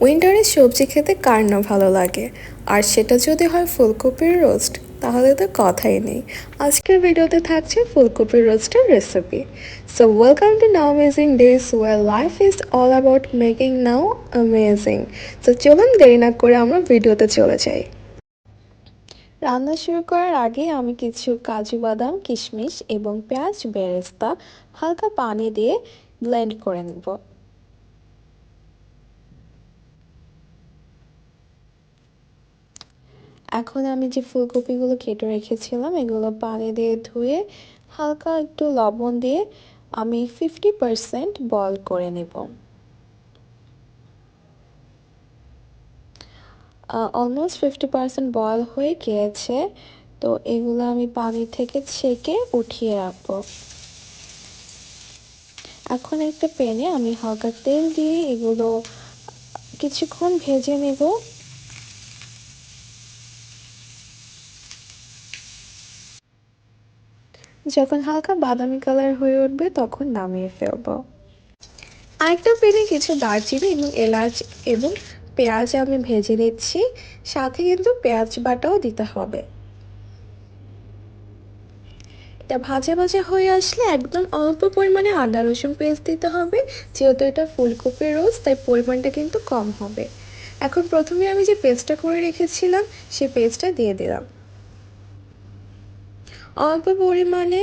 উইন্টারে সবজি খেতে কার না ভালো লাগে, আর সেটা যদি হয় ফুলকপির রোস্ট, তাহলে তো কথাই নেই। আজকের ভিডিওতে থাকছে ফুলকপির রোস্টের recipe. So welcome to now amazing days where life is all about making now amazing. So চলুন দেরি না করে আমরা ভিডিওতে চলে যাই। রান্না শুরু করার আগে আমি কিছু কাজু বাদাম, কিশমিশ এবং পেঁয়াজ বেরেস্তা হালকা পানি দিয়ে ব্লেন্ড করে নেব। এখন আমি যে ফুলকপিগুলো কেটে রেখেছিলাম এগুলো পানি দিয়ে ধুয়ে হালকা একটু লবণ দিয়ে আমি 50% বয়েল করে নেব। অলমোস্ট 50% বয়েল হয়ে গিয়েছে, তো এগুলো আমি পানি থেকে ছেঁকে উঠিয়ে রাখবো। এখন একটা প্যানে আমি হালকা তেল দিয়ে এগুলো কিছুক্ষণ ভেজে নেব। যখন হালকা বাদামি কালার হয়ে উঠবে তখন নামিয়ে ফেলবো। আরেকটা প্যানে কিছু দারচিনি এবং এলাচ এবং পেঁয়াজ আমি ভেজে নিচ্ছি, সাথে কিন্তু পেঁয়াজ বাটাও দিতে হবে। এটা ভাজা ভাজা হয়ে আসলে একদম অল্প পরিমাণে আদা রসুন পেস্ট দিতে হবে, যেহেতু এটা ফুলকপির রোস্ট তাই পরিমাণটা কিন্তু কম হবে। এখন প্রথমে আমি যে পেস্টটা করে রেখেছিলাম সেই পেস্টটা দিয়ে দিলাম। অল্প পরিমাণে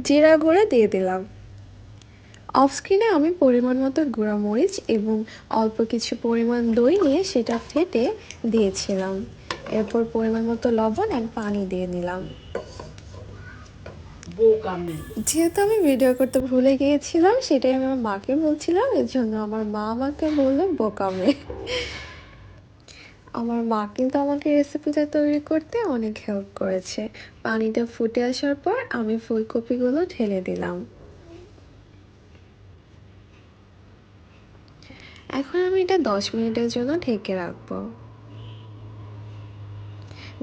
জিরা গুঁড়া দিয়ে দিলাম। অফ স্ক্রিনে আমি পরিমাণ মতো গুঁড়া মরিচ এবং অল্প কিছু পরিমাণ দই নিয়ে সেটা ফেটে দিয়েছিলাম। এরপর পরিমাণ মতো লবণ আর পানি দিয়ে নিলাম। যেহেতু আমি ভিডিও করতে ভুলে গিয়েছিলাম, সেটাই আমি আমার মাকে বলছিলাম, এর জন্য আমার মা আমাকে বললো বোকামে। আমার মা কিন্তু আমাকে রেসিপিটা তৈরি করতে অনেক হেল্প করেছে। পানিটা ফুটে আসার পর আমি ফুলকপিগুলো ঢেলে দিলাম। এখন আমি এটা 10 মিনিটের জন্য ঢেকে রাখবো।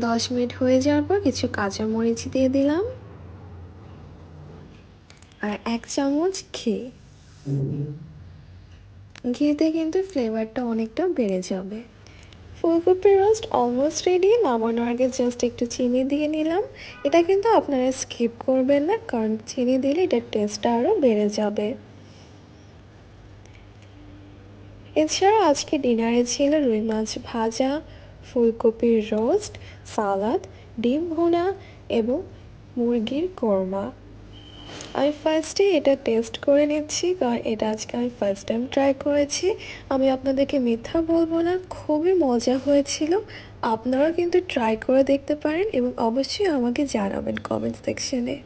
10 মিনিট হয়ে যাওয়ার পর কিছু কাঁচামরিচ দিয়ে দিলাম আর 1 চামচ ঘি। ঘিতে কিন্তু ফ্লেভারটা অনেকটা বেড়ে যাবে। ফুলকপির রোস্ট অলমোস্ট রেডি। নামানোর আগে জাস্ট একটু চিনি দিয়ে নিলাম। এটা কিন্তু আপনারা স্কিপ করবেন না, কারণ চিনি দিলে এটার টেস্টটা আরও বেড়ে যাবে। এছাড়াও আজকে ডিনারে ছিল রুই মাছ ভাজা, ফুলকপির রোস্ট, সালাদ, ডিম ভুনা এবং মুরগির কোরমা। আমি ফার্স্টে এটা টেস্ট করে নিচ্ছি, কারণ এটা আজকে আমি ফার্স্ট টাইম ট্রাই করেছি। আমি আপনাদেরকে মিথ্যা বলবো না, খুবই মজা হয়েছিল। আপনারাও কিন্তু ট্রাই করে দেখতে পারেন এবং অবশ্যই আমাকে জানাবেন কমেন্ট সেকশনে।